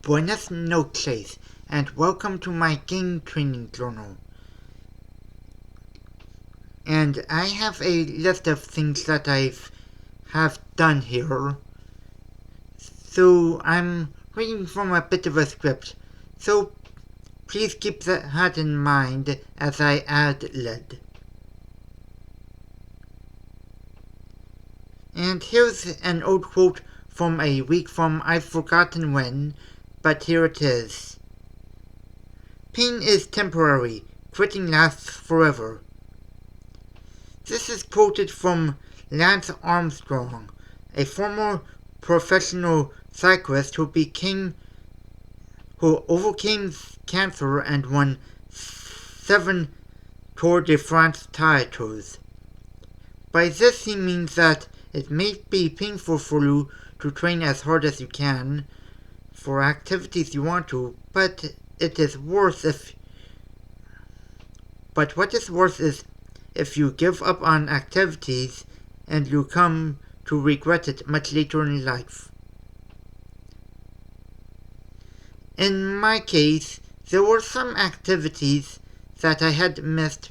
Buenas noches, and welcome to my game training journal. And I have a list of things that I have done here. So I'm reading from a bit of a script. So please keep that in mind as I ad-lib. And here's an old quote from a week from I've forgotten when, but here it is. Pain is temporary, quitting lasts forever. This is quoted from Lance Armstrong, a former professional cyclist who overcame cancer and won 7 Tour de France titles. By this he means that it may be painful for you to train as hard as you can for activities you want to, but what is worse is if you give up on activities and you come to regret it much later in life. In my case, there were some activities that I had missed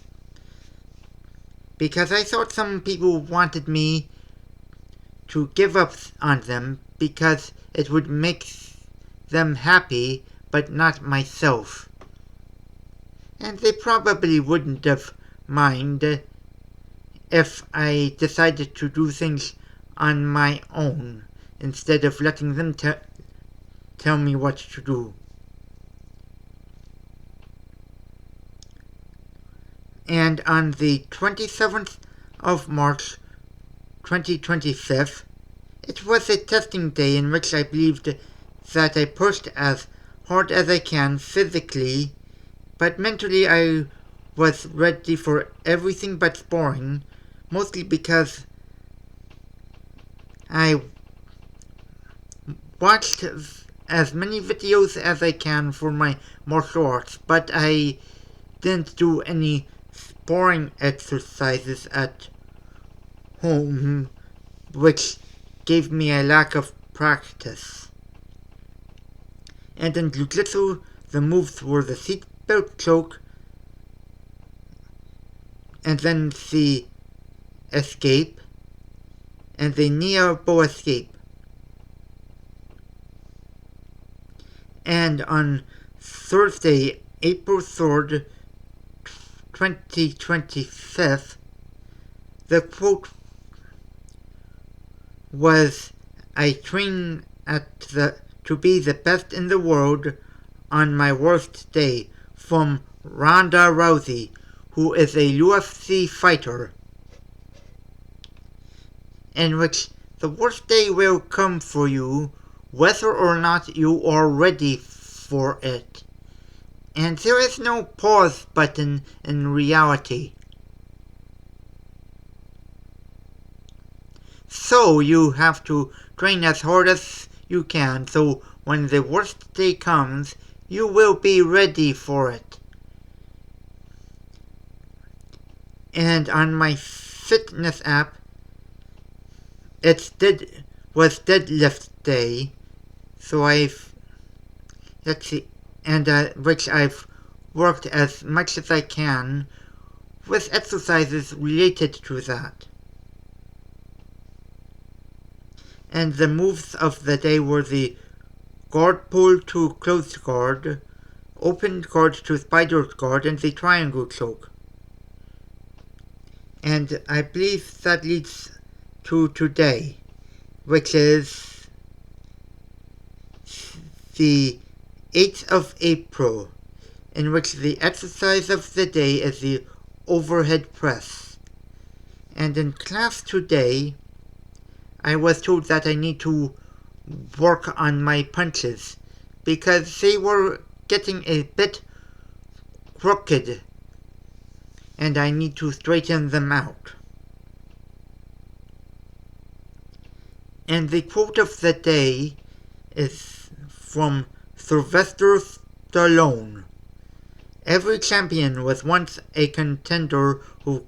because I thought some people wanted me to give up on them because it would make them happy, but not myself. And they probably wouldn't have minded if I decided to do things on my own instead of letting them tell me what to do. And on the 27th of March 2025, it was a testing day in which I believed that I pushed as hard as I can physically, but mentally I was ready for everything but sparring, mostly because I watched as many videos as I can for my martial arts, but I didn't do any sparring exercises at home, which gave me a lack of practice. And in Jiu-Jitsu, the moves were the seatbelt choke, and then the escape, and the knee elbow escape. And on Thursday, April 3rd, 2025, the quote was, I train to be the best in the world on my worst day, from Ronda Rousey, who is a UFC fighter, in which the worst day will come for you whether or not you are ready for it. And there is no pause button in reality. So you have to train as hard as you can, so when the worst day comes, you will be ready for it. And on my fitness app, was deadlift day, so which I've worked as much as I can with exercises related to that. And the moves of the day were the guard pull to closed guard, open guard to spider guard, and the triangle choke. And I believe that leads to today, which is the 8th of April, in which the exercise of the day is the overhead press. And in class today, I was told that I need to work on my punches because they were getting a bit crooked and I need to straighten them out. And the quote of the day is from Sylvester Stallone. Every champion was once a contender who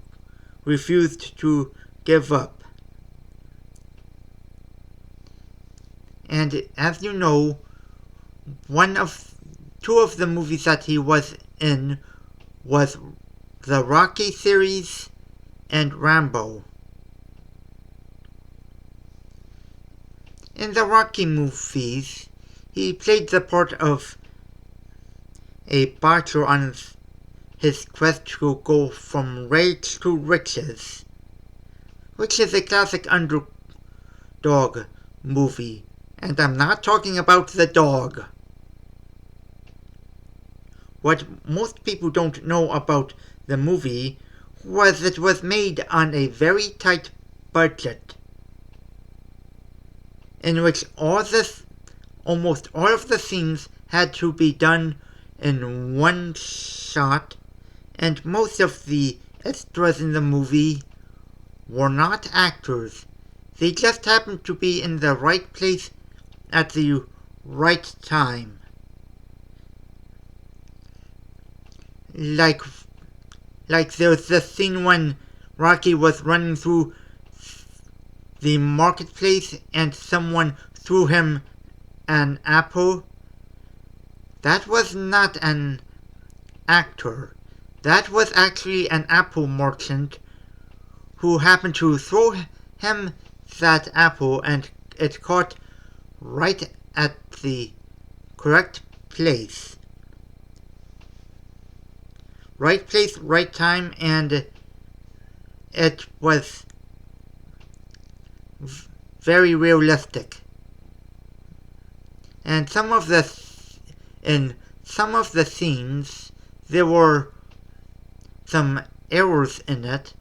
refused to give up. And as you know, two of the movies that he was in was the Rocky series and Rambo. In the Rocky movies, he played the part of a boxer on his quest to go from rags to riches, which is a classic underdog movie, and I'm not talking about the dog. What most people don't know about the movie was it was made on a very tight budget, in which almost all of the scenes had to be done in one shot, and most of the extras in the movie were not actors. They just happened to be in the right place at the right time. Like there's the scene when Rocky was running through the marketplace and someone threw him an apple. That was not an actor. That was actually an apple merchant who happened to throw him that apple, and it caught right at the correct place. Right place, right time, and it was very realistic. And in some of the scenes, there were some errors in it,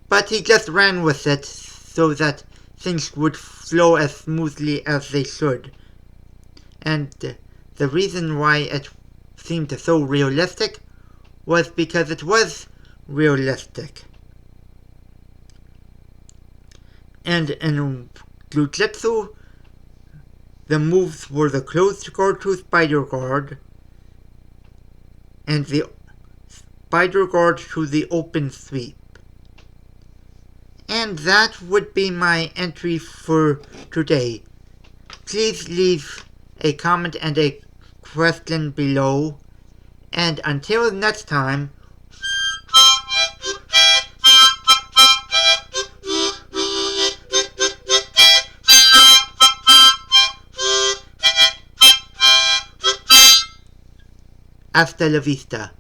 but he just ran with it so that things would flow as smoothly as they should. And the reason why it seemed so realistic was because it was realistic. And in Jiu-Jitsu, the moves were the closed guard to spider guard, and the spider guard to the open sweep. And that would be my entry for today. Please leave a comment and a question below. And until next time, hasta la vista.